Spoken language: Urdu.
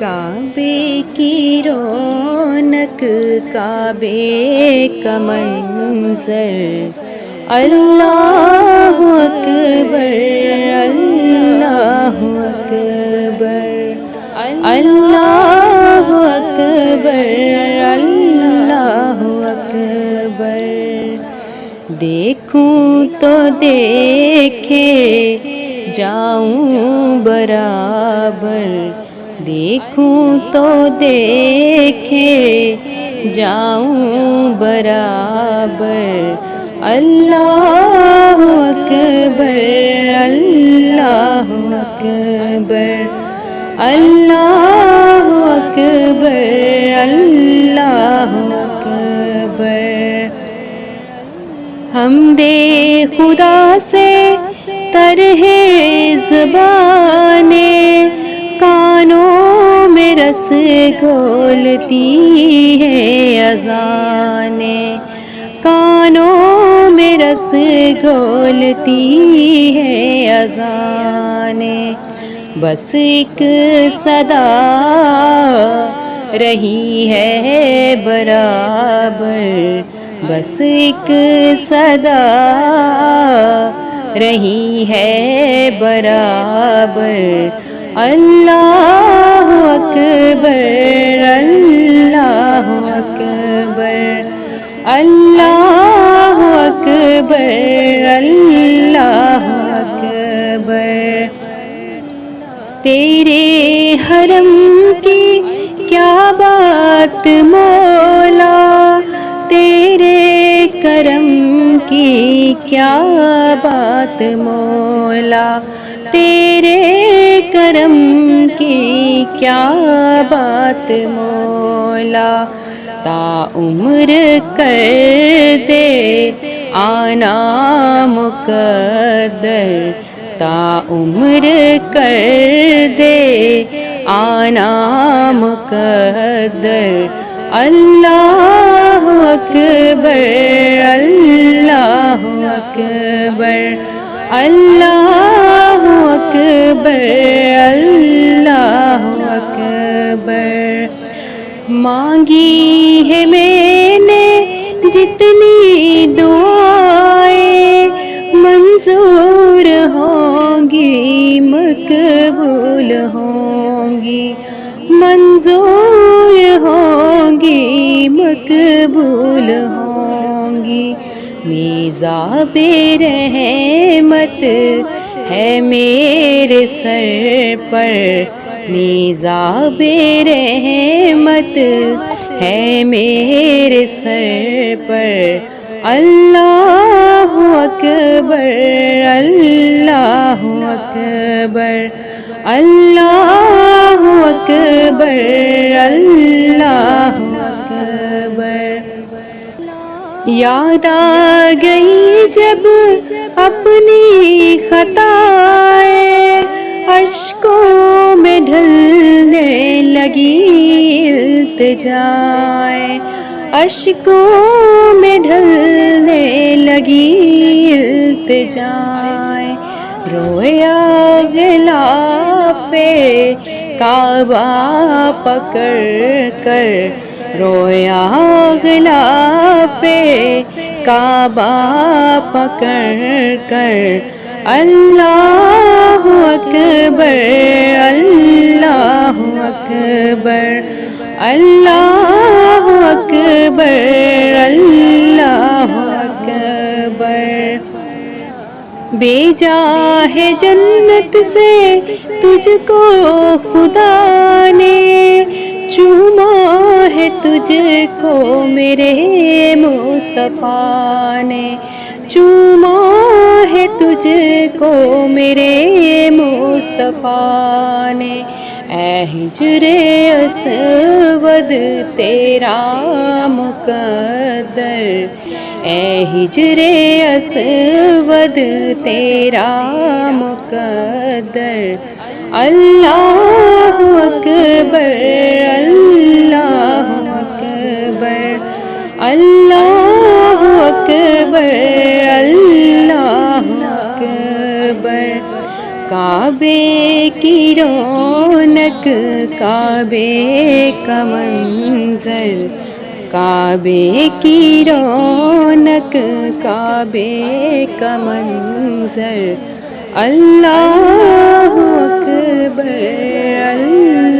کعبے کی رونق کعبے کا منظر، اللہ اکبر اللہ اکبر اللہ اکبر اللہ اکبر۔ دیکھوں تو دیکھے جاؤں برابر، دیکھوں تو دیکھے جاؤں برابر، اللہ اکبر اللہ اکبر اللہ اکبر اللہ اکبر۔ حمد خدا سے تر ہے زبانیں، کانوں میں رس گھولتی ہے اذانیں، کانوں میں رس گھولتی ہے اذانیں۔ بس ایک صدا رہی ہے برابر، بس ایک صدا رہی ہے برابر، اللہ اکبر اللہ اکبر اللہ اکبر اللہ اکبر۔ تیرے حرم کی کیا بات مولا، تیرے کرم کی کیا بات مولا، تیرے کرم کی کیا بات مولا۔ تا عمر کر دے آنا مقدر، تا عمر کر دے آنا مقدر، اللہ اکبر اللہ اکبر اللہ اکبر اللہ اکبر۔ مانگی ہے میں نے جتنی دعائیں، منظور ہوں گی مقبول ہوں گی، منظور ہوں گی مقبول ہوں گی۔ میزاب رحمت ہے میرے سر پر، میزاب رحمت ہے میرے سر پر، اللہ اکبر اللہ اکبر اللہ اکبر اللہ اکبر۔ یاد آ گئی جب اپنی خطائیں، اشکوں میں ڈھلنے لگی التجائیں، اشکوں میں ڈھلنے لگی التجائیں۔ رویا غلاف کعبہ پکڑ کر، رویا غلاف کعبہ پکڑ کر، اللہ اکبر اللہ اکبر اللہ اکبر اللہ اکبر۔ بھیجا ہے جنت سے تجھ کو خدا نے، چوما ہے تجھ کو میرے مصطفیٰ نے، چوما ہے تجھ کو میرے مصطفیٰ نے۔ اے ہجر اسود تیرا مقدر، اے ہجر اسود تیرا مقدر، اللہ اکبر اللہ اکبر اللہ اکبر اللہ اکبر۔ کعبے کی رونق کعبے کا منظر، کعبے کی رونق کعبے کا منظر، اللہ اکبر اللہ